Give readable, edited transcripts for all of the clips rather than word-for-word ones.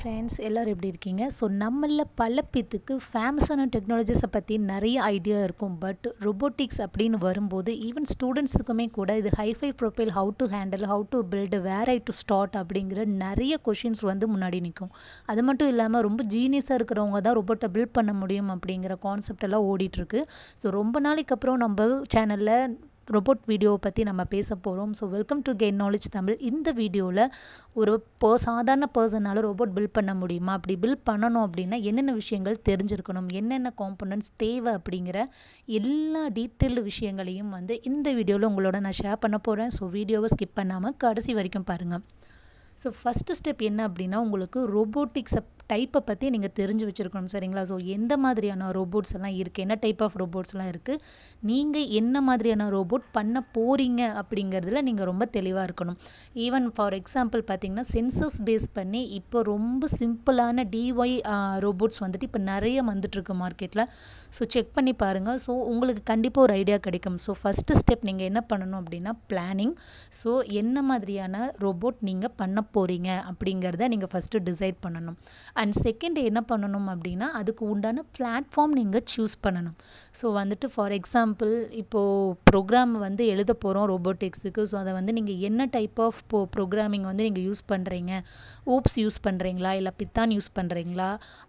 Friends எல்லாரும் எப்படி இருக்கீங்க? ஸோ நம்மள பல பேத்துக்கு ஃபேமஸான டெக்னாலஜிஸை பற்றி நிறைய ஐடியா இருக்கும். பட் ரொபோட்டிக்ஸ் அப்படின்னு வரும்போது ஈவன் ஸ்டூடெண்ட்ஸுக்குமே கூட இது hifi profile, how to handle, how to build, where I to start அப்படிங்கிற நிறைய கொஷின்ஸ் வந்து முன்னாடி நிற்கும். அது மட்டும் இல்லாமல் ரொம்ப ஜீனியஸாக இருக்கிறவங்க தான் ரொபோட்டை பில்ட் பண்ண முடியும் அப்படிங்கிற கான்செப்ட் எல்லாம் ஓடிட்டுருக்கு. ஸோ ரொம்ப நாளைக்கு அப்புறம் நம்ம சேனலில் ரோபோட் வீடியோவை பற்றி நம்ம பேச போகிறோம். So welcome to gain knowledge Tamil. இந்த வீடியோவில் ஒரு சாதாரண பர்சனால் ரோபோட் பில்ட் பண்ண முடியுமா, அப்படி பில்ட் பண்ணணும் அப்படின்னா என்னென்ன விஷயங்கள் தெரிஞ்சிருக்கணும், என்னென்ன காம்பனன்ட்ஸ் தேவை அப்படிங்கிற எல்லா டீட்டெயில்டு விஷயங்களையும் வந்து இந்த வீடியோவில் உங்களோட நான் ஷேர் பண்ண போகிறேன். ஸோ வீடியோவை ஸ்கிப் பண்ணாமல் கடைசி வரைக்கும் பாருங்கள். ஸோ ஃபஸ்ட்டு ஸ்டெப் என்ன அப்படின்னா, உங்களுக்கு ரோபோட்டிக்ஸை டைப்பை பற்றி நீங்கள் தெரிஞ்சு வச்சுருக்கணும், சரிங்களா? ஸோ எந்த மாதிரியான ரோபோட்ஸ் எல்லாம் இருக்குது, என்ன டைப் ஆஃப் ரோபோட்ஸ்லாம் இருக்குது, நீங்கள் என்ன மாதிரியான ரோபோட் பண்ண போகிறீங்க அப்படிங்கிறதுல நீங்கள் ரொம்ப தெளிவாக இருக்கணும். ஈவன் ஃபார் எக்ஸாம்பிள் பார்த்தீங்கன்னா, சென்சஸ் பேஸ் பண்ணி இப்போ ரொம்ப சிம்பிளான டிஒய் ரோபோட்ஸ் வந்துட்டு இப்போ நிறைய வந்துட்டுருக்கு மார்க்கெட்டில். ஸோ செக் பண்ணி பாருங்கள். ஸோ உங்களுக்கு கண்டிப்பாக ஒரு ஐடியா கிடைக்கும். ஸோ ஃபஸ்ட்டு ஸ்டெப் நீங்கள் என்ன பண்ணணும் அப்படின்னா பிளானிங். ஸோ என்ன மாதிரியான ரோபோட் நீங்கள் பண்ண போகிறீங்க அப்படிங்கிறத நீங்கள் ஃபஸ்ட்டு டிசைட் பண்ணணும். அண்ட் செகண்ட் என்ன பண்ணணும் அப்படின்னா, அதுக்கு உண்டான பிளாட்ஃபார்ம் நீங்கள் சூஸ் பண்ணணும். ஸோ வந்துட்டு ஃபார் எக்ஸாம்பிள் இப்போது ப்ரோக்ராம் வந்து எழுத போகிறோம் ரோபோட்டிக்ஸுக்கு. ஸோ அதை வந்து நீங்கள் என்ன டைப் ஆஃப் ப்ரோக்ராமிங் வந்து நீங்கள் யூஸ் பண்ணுறீங்க, ஊப்ஸ் யூஸ் பண்ணுறீங்களா இல்லை பித்தான் யூஸ் பண்ணுறீங்களா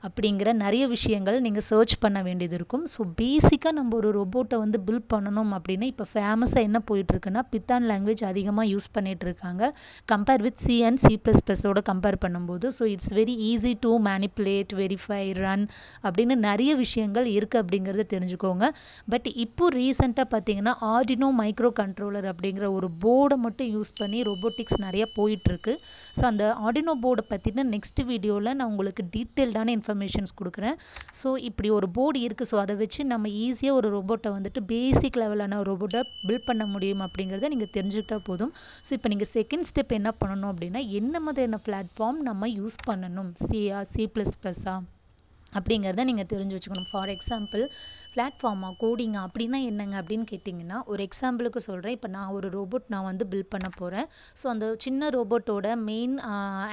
அப்படிங்கிற நிறைய விஷயங்கள் நீங்கள் சர்ச் பண்ண வேண்டியது இருக்கும். ஸோ பேசிக்காக நம்ம ஒரு ரோபோட்டை வந்து பில்ட் பண்ணணும் அப்படின்னா இப்போ ஃபேமஸாக என்ன போயிட்டுருக்குன்னா, பித்தான் லாங்குவேஜ் அதிகமாக யூஸ் பண்ணிகிட்டு இருக்காங்க கம்பேர் வித் சி அண்ட் C++ஓட கம்பேர் பண்ணும்போது. So it's very easy to manipulate, verify, run அப்படின்னு நிறைய விஷயங்கள் இருக்குது அப்படிங்கிறத தெரிஞ்சுக்கோங்க. பட் இப்போ ரீசெண்டாக பார்த்தீங்கன்னா ஆர்டினோ மைக்ரோ கண்ட்ரோலர் அப்படிங்கிற ஒரு போர்டை மட்டும் யூஸ் பண்ணி ரோபோட்டிக்ஸ் நிறைய போயிட்டுருக்கு. ஸோ அந்த ஆர்டினோ போர்டை பற்றின நெக்ஸ்ட் வீடியோவில் நான் உங்களுக்கு டீட்டெயில்டான இன்ஃபர்மேஷன்ஸ் கொடுக்குறேன். ஸோ இப்படி ஒரு போர்டு இருக்குது. ஸோ அதை வச்சு நம்ம ஈஸியாக ஒரு ரோபோட்டை வந்துட்டு பேசிக் லெவலான ஒரு ரோபோட்டை பில்ட் பண்ண முடியும் அப்படிங்கிறத நீங்கள் தெரிஞ்சுக்கிட்டா போதும். ஸோ இப்போ நீங்கள் செகண்ட் ஸ்டெப் என்ன பண்ணணும் அப்படின்னா, என்ன மாதிரியான பிளாட்ஃபார்ம் நம்ம யூஸ் பண்ணணும், C++ஆ அப்படிங்கிறத நீங்கள் தெரிஞ்சு வச்சுக்கணும். ஃபார் எக்ஸாம்பிள் பிளாட்ஃபார்மா, கோடிங்கா அப்படின்னா என்னங்க அப்படின்னு கேட்டிங்கன்னா, ஒரு எக்ஸாம்பிளுக்கு சொல்கிறேன். இப்போ நான் ஒரு ரோபோட் நான் வந்து பில்ட் பண்ண போகிறேன். ஸோ அந்த சின்ன ரோபோட்டோட மெயின்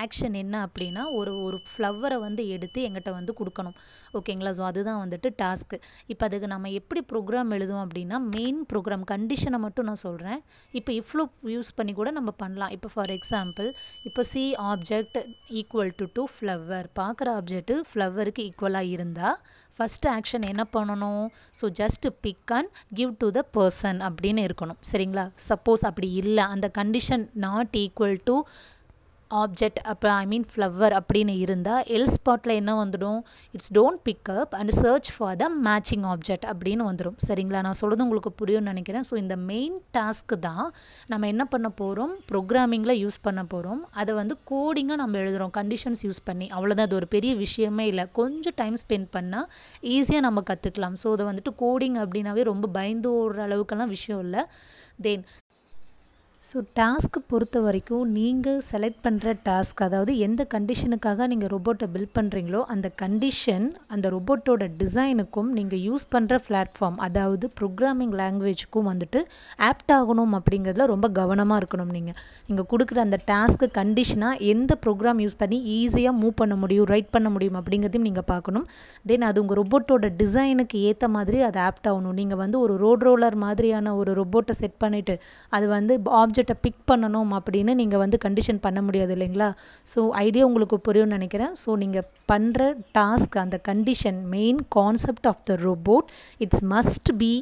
ஆக்ஷன் என்ன அப்படின்னா, ஒரு ஃப்ளவரை வந்து எடுத்து எங்கிட்ட வந்து கொடுக்கணும், ஓகேங்களா? ஸோ அதுதான் வந்துட்டு டாஸ்க்கு. இப்போ அதுக்கு நம்ம எப்படி ப்ரோக்ராம் எழுதுவோம் அப்படின்னா, மெயின் ப்ரோக்ராம் கண்டிஷனை மட்டும் நான் சொல்கிறேன். இப்போ இஃப்லூப் யூஸ் பண்ணி கூட நம்ம பண்ணலாம். இப்போ ஃபார் எக்ஸாம்பிள் இப்போ see object equal to flower, பார்க்குற ஆப்ஜெக்ட் ஃப்ளவருக்கு ஈக்குவலாக இருந்தால் ஃபஸ்ட்டு ஆக்ஷன் என்ன பண்ணணும்? So just pick and give to the person அப்படின்னு இருக்கணும், சரிங்களா? சப்போஸ் அப்படி இல்லை, அந்த condition not equal to object அப்போ ஃப்ளவர் அப்படின்னு இருந்தால் எல்ஸ் ஸ்பாட்டில் என்ன வந்துடும்? It's don't pick up and search for the matching object அப்படின்னு வந்துடும், சரிங்களா? நான் சொல்கிறது உங்களுக்கு புரியும்னு நினைக்கிறேன். ஸோ இந்த மெயின் டாஸ்க்கு தான் நம்ம என்ன பண்ண போகிறோம், ப்ரோக்ராமிங்கில் யூஸ் பண்ண போகிறோம். அதை வந்து கோடிங்காக நம்ம எழுதுகிறோம் கண்டிஷன்ஸ் யூஸ் பண்ணி. அவ்வளோதான், அது ஒரு பெரிய விஷயமே இல்லை. கொஞ்சம் டைம் ஸ்பெண்ட் பண்ணால் ஈஸியாக நம்ம கற்றுக்கலாம். ஸோ அதை வந்துட்டு கோடிங் அப்படின்னாவே ரொம்ப பயந்து ஓடுற அளவுக்கெல்லாம் விஷயம் இல்லை. தென் ஸோ டாஸ்க்கு பொறுத்த வரைக்கும் நீங்கள் செலக்ட் பண்ணுற டாஸ்க், அதாவது எந்த கண்டிஷனுக்காக நீங்கள் ரோபோட்டை பில்ட் பண்ணுறீங்களோ அந்த கண்டிஷன் அந்த ரோபோட்டோட டிசைனுக்கும் நீங்கள் யூஸ் பண்ணுற பிளாட்ஃபார்ம், அதாவது ப்ரோக்ராமிங் லாங்குவேஜுக்கும் வந்துட்டு ஆப்ட் ஆகணும் அப்படிங்கிறதுல ரொம்ப கவனமாக இருக்கணும். நீங்கள் கொடுக்குற அந்த டாஸ்க்கு கண்டிஷனாக எந்த ப்ரோக்ராம் யூஸ் பண்ணி ஈஸியாக மூவ் பண்ண முடியும், ரைட் பண்ண முடியும் அப்படிங்கிறதையும் நீங்கள் பார்க்கணும். தென் அது உங்கள் ரோபோட்டோட டிசைனுக்கு ஏற்ற மாதிரி அது ஆப்ட் ஆகணும். நீங்கள் வந்து ஒரு ரோட் ரோலர் மாதிரியான ஒரு ரோபோட்டை செட் பண்ணிவிட்டு அது வந்து ஆப்ஜெக்டை பிக் பண்ணணும் அப்படின்னு நீங்கள் வந்து கண்டிஷன் பண்ண முடியாது இல்லைங்களா? ஸோ ஐடியா உங்களுக்கு புரியும்னு நினைக்கிறேன். ஸோ நீங்கள் பண்ணுற டாஸ்க் அந்த condition main concept of the robot it's must be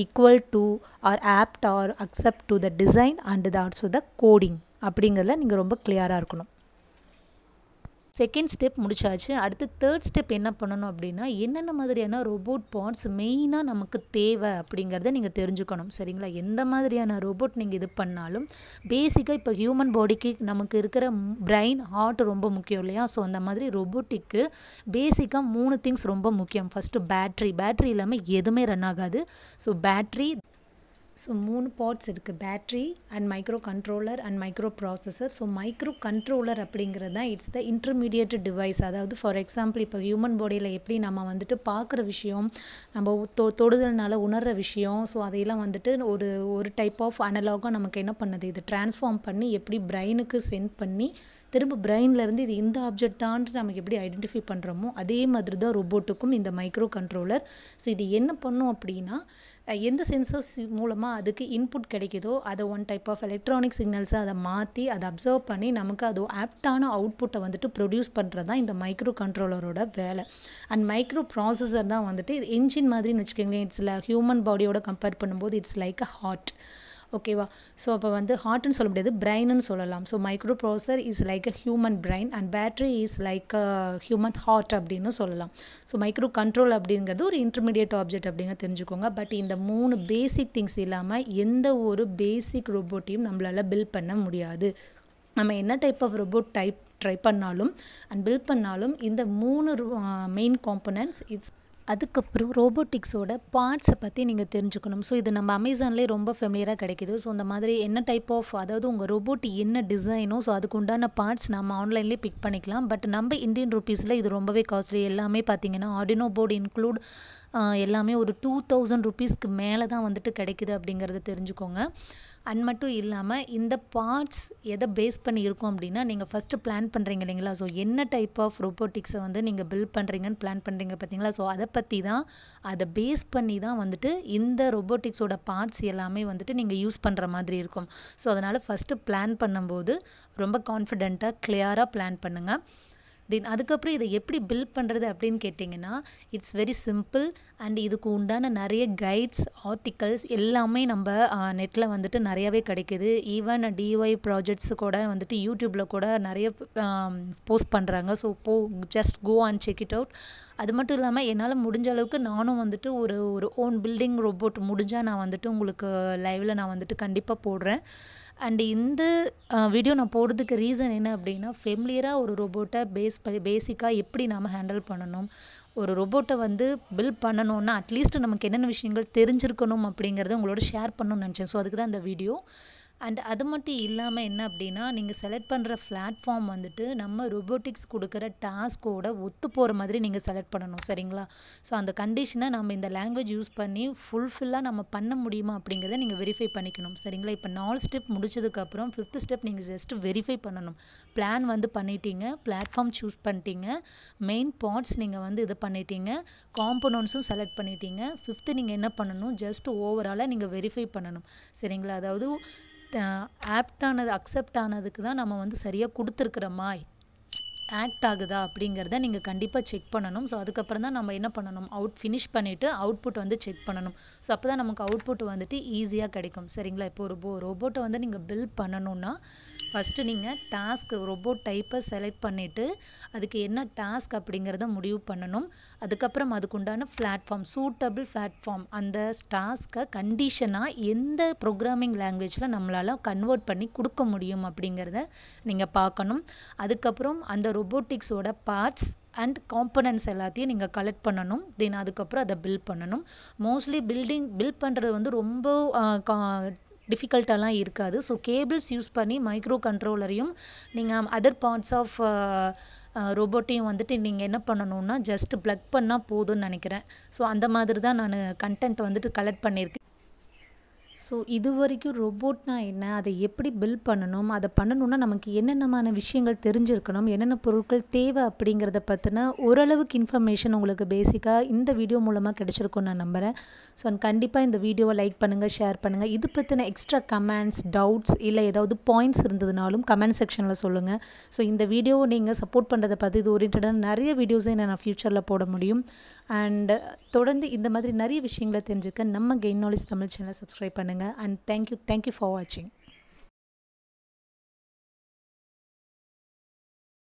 equal to or opt or accept to the design and also the coding அப்படிங்கிறதுல நீங்கள் ரொம்ப கிளியராக இருக்கணும். செகண்ட் ஸ்டெப் முடிச்சாச்சு. அடுத்து தேர்ட் ஸ்டெப் என்ன பண்ணணும் அப்படின்னா, என்னென்ன மாதிரியான ரோபோட் பார்ட்ஸ் மெயினாக நமக்கு தேவை அப்படிங்கிறத நீங்கள் தெரிஞ்சுக்கணும், சரிங்களா? எந்த மாதிரியான ரோபோட் நீங்கள் இது பண்ணாலும் பேசிக்காக இப்போ ஹியூமன் பாடிக்கு நமக்கு இருக்கிற பிரெயின், ஹார்ட் ரொம்ப முக்கியம் இல்லையா? ஸோ அந்த மாதிரி ரோபோட்டிக்கு பேசிக்காக 3 திங்ஸ் ரொம்ப முக்கியம். ஃபஸ்ட்டு பேட்ரி இல்லாமல் எதுவுமே ரன் ஆகாது. ஸோ பேட்ரி, ஸோ 3 பார்ட்ஸ் இருக்குது, battery and micro controller and micro processor. So micro controller அப்படிங்கிறது தான் இட்ஸ் த இன்டர்மீடியேட் டிவைஸ். அதாவது ஃபார் எக்ஸாம்பிள் இப்போ ஹியூமன் பாடியில் எப்படி நம்ம வந்துட்டு பார்க்குற விஷயம், நம்ம தொடுதல்னால உணர்கிற விஷயம், ஸோ அதையெல்லாம் வந்துட்டு ஒரு டைப் ஆஃப் அனலாகாக நமக்கு என்ன பண்ணுது, இது டிரான்ஸ்ஃபார்ம் பண்ணி எப்படி பிரெயினுக்கு சென்ட் பண்ணி திரும்ப பிரெயின்லேருந்து இது இந்த ஆப்ஜெக்ட் தான் நமக்கு எப்படி ஐடென்டிஃபை பண்ணுறோமோ அதே மாதிரி தான் ரோபோட்டுக்கும் இந்த மைக்ரோ கண்ட்ரோலர். ஸோ இது என்ன பண்ணும் அப்படின்னா எந்த சென்சர்ஸ் மூலமாக அதுக்கு இன்புட் கிடைக்குதோ அதை ஒன் டைப் ஆஃப் எலக்ட்ரானிக் சிக்னல்ஸை அதை மாற்றி அதை அப்சர்வ் பண்ணி நமக்கு அது ஆப்டான அவுட்புட்டை வந்துட்டு ப்ரொடியூஸ் பண்ணுறது தான் இந்த மைக்ரோ கண்ட்ரோலரோட வேலை. அண்ட் மைக்ரோ ப்ராசஸர் தான் வந்துட்டு இது என்ஜின் மாதிரின்னு வச்சுக்கோங்களேன். இட்ஸ் ஹியூமன் பாடியோட கம்பேர் பண்ணும்போது இட்ஸ் லைக் அ ஹார்ட். ஓகேவா? ஸோ அப்போ வந்து ஹார்ட்னு சொல்ல முடியாது, பிரெயின்னு சொல்லலாம். So microprocessor is like a human brain and battery is like a human heart அப்படின்னு சொல்லலாம். ஸோ மைக்ரோ கண்ட்ரோல் அப்படிங்கிறது ஒரு இன்டர்மீடியட் ஆப்ஜெக்ட் அப்படின்னு தெரிஞ்சுக்கோங்க. பட் இந்த 3 பேசிக் திங்ஸ் இல்லாமல் எந்த ஒரு பேசிக் ரோபோட்டையும் நம்மளால பில்ட் பண்ண முடியாது. நம்ம என்ன டைப் ஆஃப் ரோபோட் ட்ரை பண்ணாலும் அண்ட் பில்ட் பண்ணாலும் இந்த 3 மெயின் காம்பனன்ட்ஸ் இட்ஸ். அதுக்கப்புறம் ரோபோட்டிக்ஸோட பார்ட்ஸை பற்றி நீங்கள் தெரிஞ்சுக்கணும். ஸோ இது நம்ம அமேசான்லேயே ரொம்ப ஃபெமிலியராக கிடைக்குது. ஸோ இந்த மாதிரி என்ன டைப் ஆஃப், அதாவது உங்கள் ரோபோட் என்ன டிசைனோ ஸோ அதுக்கு உண்டான பார்ட்ஸ் நம்ம ஆன்லைன்லேயே பிக் பண்ணிக்கலாம். பட் நம்ம இந்தியன் ருபீஸில் இது ரொம்பவே காஸ்ட்லி. எல்லாமே பார்த்தீங்கன்னா ஆர்டினோ போர்டு இன்க்ளூட் எல்லாமே ஒரு 2000 ருபீஸ்க்கு மேலே தான் வந்துட்டு கிடைக்குது அப்படிங்கிறத தெரிஞ்சுக்கோங்க. அண்ட் மட்டும் இல்லாமல் இந்த பார்ட்ஸ் எதை பேஸ் பண்ணி இருக்கும் அப்படின்னா, நீங்கள் ஃபஸ்ட்டு பிளான் பண்ணுறீங்க இல்லைங்களா? ஸோ என்ன டைப் ஆஃப் ரோபோட்டிக்ஸை வந்து நீங்கள் பில்ட் பண்ணுறீங்கன்னு பிளான் பண்ணுறீங்க பார்த்தீங்களா? ஸோ அதை பற்றி தான், அதை பேஸ் பண்ணி தான் வந்துட்டு இந்த ரோபோட்டிக்ஸோட பார்ட்ஸ் எல்லாமே வந்துட்டு நீங்கள் யூஸ் பண்ணுற மாதிரி இருக்கும். ஸோ அதனால் ஃபஸ்ட்டு பிளான் பண்ணும்போது ரொம்ப கான்ஃபிடென்ட்டாக கிளியராக பிளான் பண்ணுங்கள். தென் அதுக்கப்புறம் இதை எப்படி பில்ட் பண்ணுறது அப்படின்னு கேட்டிங்கன்னா, இட்ஸ் வெரி சிம்பிள். அண்ட் இதுக்கு உண்டான நிறைய கைட்ஸ், ஆர்டிகல்ஸ் எல்லாமே நம்ம நெட்டில் வந்துட்டு நிறையாவே கிடைக்குது. ஈவன் டிஒய் ப்ராஜெக்ட்ஸ் கூட வந்துட்டு யூடியூப்பில் கூட நிறைய போஸ்ட் பண்ணுறாங்க. So just go and check it out. அது மட்டும் இல்லாமல் என்னால் முடிஞ்ச அளவுக்கு நானும் வந்துட்டு ஒரு ஓன் பில்டிங் ரோபோட் முடிஞ்சால் நான் வந்துட்டு உங்களுக்கு லைவில் நான் வந்துட்டு கண்டிப்பாக போடுறேன். அண்ட் இந்த வீடியோ நான் போடுறதுக்கு ரீசன் என்ன அப்படின்னா, ஃபெமிலியராக ஒரு ரோபோட்டை பேசிக்காக எப்படி நாம் ஹேண்டில் பண்ணணும், ஒரு ரோபோட்டை வந்து பில்ட் பண்ணணும்னா அட்லீஸ்ட் நமக்கு என்னென்ன விஷயங்கள் தெரிஞ்சிருக்கணும் அப்படிங்கிறத உங்களோட ஷேர் பண்ணணும்னு நினச்சேன். ஸோ அதுக்கு தான் இந்த வீடியோ. அண்ட் அது மட்டும் இல்லாமல் என்ன அப்படின்னா, நீங்கள் செலக்ட் பண்ணுற பிளாட்ஃபார்ம் வந்துட்டு நம்ம ரோபோட்டிக்ஸ் கொடுக்குற டாஸ்கோட ஒத்து போகிற மாதிரி நீங்கள் செலக்ட் பண்ணணும், சரிங்களா? ஸோ அந்த கண்டிஷனை நம்ம இந்த லாங்குவேஜ் யூஸ் பண்ணி ஃபுல்ஃபில்லாக நம்ம பண்ண முடியுமா அப்படிங்கிறத நீங்கள் வெரிஃபை பண்ணிக்கணும், சரிங்களா? இப்போ 4 ஸ்டெப் முடிச்சதுக்கப்புறம் 5th ஸ்டெப் நீங்கள் ஜஸ்ட் வெரிஃபை பண்ணணும். பிளான் வந்து பண்ணிட்டீங்க, பிளாட்ஃபார்ம் சூஸ் பண்ணிட்டீங்க, மெயின் பார்ட்ஸ் நீங்கள் வந்து இது பண்ணிட்டீங்க, காம்போனன்ட்ஸும் செலக்ட் பண்ணிட்டீங்க. 5th நீங்கள் என்ன பண்ணணும், ஜஸ்ட் ஓவராலாக நீங்கள் வெரிஃபை பண்ணணும், சரிங்களா? அதாவது ஆப்டானது அக்செப்ட் ஆனதுக்கு தான் நம்ம வந்து சரியாக கொடுத்துருக்குறோமா, ஆக்ட் ஆகுதா அப்படிங்கிறத நீங்கள் கண்டிப்பாக செக் பண்ணணும். ஸோ அதுக்கப்புறம் தான் நம்ம என்ன பண்ணணும், ஃபினிஷ் பண்ணிவிட்டு அவுட்புட் வந்து செக் பண்ணணும். ஸோ அப்போ தான் நமக்கு அவுட்புட் வந்துட்டு ஈஸியாக கிடைக்கும், சரிங்களா? இப்போ ஒரு ரோபோட்டை வந்து நீங்கள் பில்ட் பண்ணணும்னா ஃபஸ்ட்டு நீங்கள் ரோபோட் டைப்பை செலக்ட் பண்ணிவிட்டு அதுக்கு என்ன டாஸ்க் அப்படிங்கிறத முடிவு பண்ணணும். அதுக்கப்புறம் அதுக்குண்டான சூட்டபிள் பிளாட்ஃபார்ம், அந்த டாஸ்க்கை கண்டிஷனாக எந்த ப்ரோக்ராமிங் லாங்குவேஜில் நம்மளால் கன்வெர்ட் பண்ணி கொடுக்க முடியும் அப்படிங்கிறத நீங்கள் பார்க்கணும். அதுக்கப்புறம் அந்த ரோபோட்டிக்ஸோட பார்ட்ஸ் அண்ட் காம்பனன்ட்ஸ் எல்லாத்தையும் நீங்கள் கலெக்ட் பண்ணணும். தென் அதுக்கப்புறம் அதை பில்ட் பண்ணணும். மோஸ்ட்லி பில்ட் பண்ணுறது வந்து ரொம்ப டிஃபிகல்ட்டாலாம் இருக்காது. ஸோ கேபிள்ஸ் யூஸ் பண்ணி மைக்ரோ கண்ட்ரோலரையும் நீங்கள் அதர் பார்ட்ஸ் ஆஃப் ரோபோட்டையும் வந்துட்டு நீங்கள் என்ன பண்ணணும்னா ஜஸ்ட் ப்ளக் பண்ணால் போதும்னு நினைக்கிறேன். ஸோ அந்த மாதிரி தான் நான் கண்டென்ட் வந்துட்டு கலெக்ட் பண்ணியிருக்கேன். ஸோ இது வரைக்கும் ரோபோட்னா என்ன, அதை எப்படி பில்ட் பண்ணணும், அதை பண்ணணும்னா நமக்கு என்னென்னமான விஷயங்கள் தெரிஞ்சிருக்கணும், என்னென்ன பொருட்கள் தேவை அப்படிங்கிறத பற்றின ஓரளவுக்கு இன்ஃபர்மேஷன் உங்களுக்கு பேசிக்காக இந்த வீடியோ மூலமாக கிடைச்சிருக்கும்னு நான் நம்புகிறேன். ஸோ கண்டிப்பாக இந்த வீடியோவை லைக் பண்ணுங்கள், ஷேர் பண்ணுங்கள். இது பற்றின எக்ஸ்ட்ரா கமெண்ட்ஸ், டவுட்ஸ் இல்லை ஏதாவது பாயிண்ட்ஸ் இருந்ததுனாலும் கமெண்ட் செக்ஷனில் சொல்லுங்கள். ஸோ இந்த வீடியோவை நீங்கள் சப்போர்ட் பண்ணுறதை பற்றி இது ஓரியன்டான நிறைய வீடியோஸை நான் ஃப்யூச்சரில் போட முடியும். அண்ட் தொடர்ந்து இந்த மாதிரி நிறைய விஷயங்களை தெரிஞ்சுக்க நம்ம கெயின் நாலேஜ் தமிழ் சேனலை சப்ஸ்கிரைப் பண்ணுங்கள். And thank you for watching.